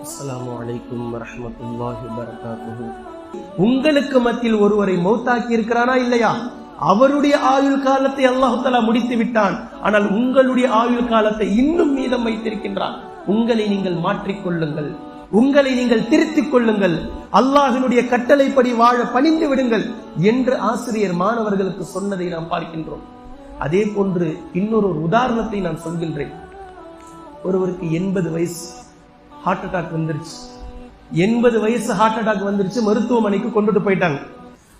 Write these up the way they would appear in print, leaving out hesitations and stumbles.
அஸ்ஸலாமு அலைக்கும் வரஹ்மத்துல்லாஹி வபரகாத்துஹு. உங்களுக்கு மத்தியில் ஒருவரை மௌத்தாக்கி இருக்கிறானா இல்லையா? அவருடைய ஆயுள் காலத்தை அல்லாஹ் தஆலா முடித்து விட்டான். ஆனால் உங்களுடைய ஆயுள் காலத்தை இன்னும் மீதம் வைத்திருக்கின்றான். உங்களை நீங்கள் மாற்றிக்கொள்ளுங்கள், உங்களை நீங்கள் திருத்திக் கொள்ளுங்கள், அல்லாஹ்வினுடைய கட்டளைப்படி வாழ பணிந்து விடுங்கள் என்று ஆசிரியர் மாணவர்களுக்கு சொன்னதை நாம் பார்க்கின்றோம். அதே போன்று இன்னொரு உதாரணத்தை நான் சொல்கின்றேன். ஒருவருக்கு 80 வயசு ஹார்ட் அட்டாக் வந்துருச்சு. 80 வயசு ஹார்ட் அட்டாக் வந்துருச்சு. மருத்துவமனைக்கு கொண்டுட்டு போயிட்டாங்க.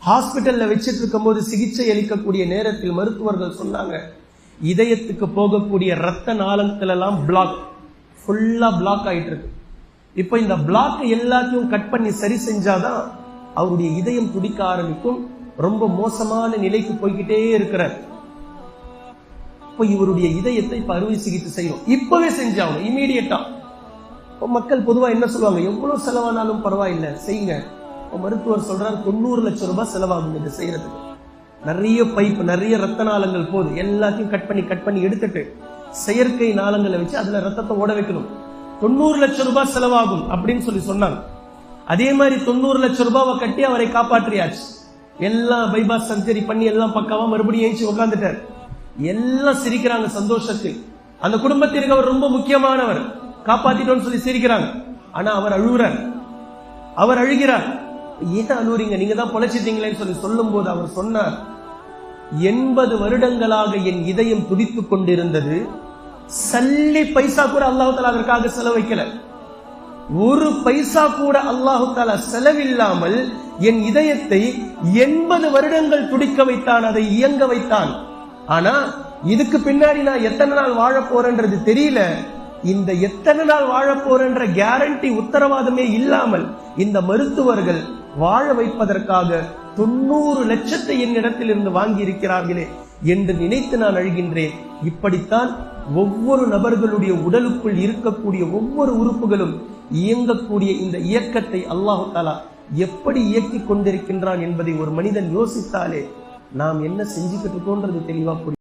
ஹாஸ்பிட்டல்ல வச்சிட்டு இருக்கும் போது சிகிச்சை அளிக்கக்கூடிய நேரத்தில் மருத்துவர்கள் சொன்னாங்க, இதயத்துக்கு போகக்கூடிய ரத்த நாளங்கள் எல்லாம் பிளாக், ஃபுல்லா பிளாக் ஆயிட்டு இருக்கு. இப்ப இந்த பிளாக் எல்லாத்தையும் கட் பண்ணி சரி செஞ்சாதான் அவருடைய இதயம் துடிக்க ஆரம்பிக்கும். ரொம்ப மோசமான நிலைக்கு போய்கிட்டே இருக்கிறார். இப்ப இவருடைய இதயத்தை அறுவை சிகிச்சை செய்யணும், இப்பவே செஞ்சாங்க, இமீடியட்டா. மக்கள் பொதுவா என்ன சொல்லுவாங்க, எவ்வளவு செலவானாலும் பரவாயில்லை செய்யுங்க. மருத்துவர் சொல்றாரு 90 லட்சம் ரூபாய் செலவாகும் இது செய்யறதுக்கு. நிறைய பைப், நிறைய ரத்த நாளங்கள் போகுது, எல்லாத்தையும் கட் பண்ணி எடுத்துட்டு செயற்கை நாளங்களை வச்சு அதுல ரத்தத்தை ஓட வைக்கணும். 90 லட்சம் ரூபாய் செலவாகும் அப்படின்னு சொல்லி சொன்னாங்க. அதே மாதிரி 90 லட்சம் ரூபாவை கட்டி அவரை காப்பாற்றியாச்சு. எல்லாம் பைபாஸ் சர்ஜரி பண்ணி எல்லாம் பக்காவா மறுபடியும் ஏஞ்சி உட்கார்ந்துட்டார். எல்லாம் சிரிக்கிறாங்க சந்தோஷத்தில். அந்த குடும்பத்திற்கு அவர் ரொம்ப முக்கியமானவர், காப்பாத்திட்டோம்னு சொல்லி சிரிக்கிறாங்க. ஆனா அவர் அழுகிறார், அவர் அழுகிறார். ஏன் அழுறீங்க, நீங்க தான் பொழைச்சிட்டீங்களேன்னு சொல்லி சொல்லும் போது அவர் சொன்னார், 80 வருடங்களாக என் இதயம் துடித்துக் கொண்டிருந்தது, சல்லி பைசா கூட அல்லாஹ் தஆலா அதற்காக செலவழிக்கல. ஒரு பைசா கூட அல்லாஹ் தஆலா செலவில்லாமல் என் இதயத்தை 80 வருடங்கள் துடிக்க வைத்தான், அதை இயங்க வைத்தான். ஆனா இதுக்கு பின்னாடி நான் எத்தனை நாள் வாழ போறேன்றது தெரியல. இந்த எத்தனை நாள் வாழ போறேன்ற கேரண்டி, உத்தரவாதமே இல்லாமல் இந்த மருத்துவர்கள் வாழ வைப்பதற்காக 90 லட்சத்தை என்னிடத்தில் இருந்து வாங்கி இருக்கிறார்களே என்று நினைத்து நான் அழுகின்றேன். இப்படித்தான் ஒவ்வொரு நபர்களுடைய உடலுக்குள் இருக்கக்கூடிய ஒவ்வொரு உறுப்புகளும் இயங்கக்கூடிய இந்த இயக்கத்தை அல்லாஹ் தஆலா எப்படி இயக்கிக் கொண்டிருக்கின்றான் என்பதை ஒரு மனிதன் யோசித்தாலே நாம் என்ன செஞ்சுக்கிட்டு இருக்கோன்றது தெளிவா புரியும்.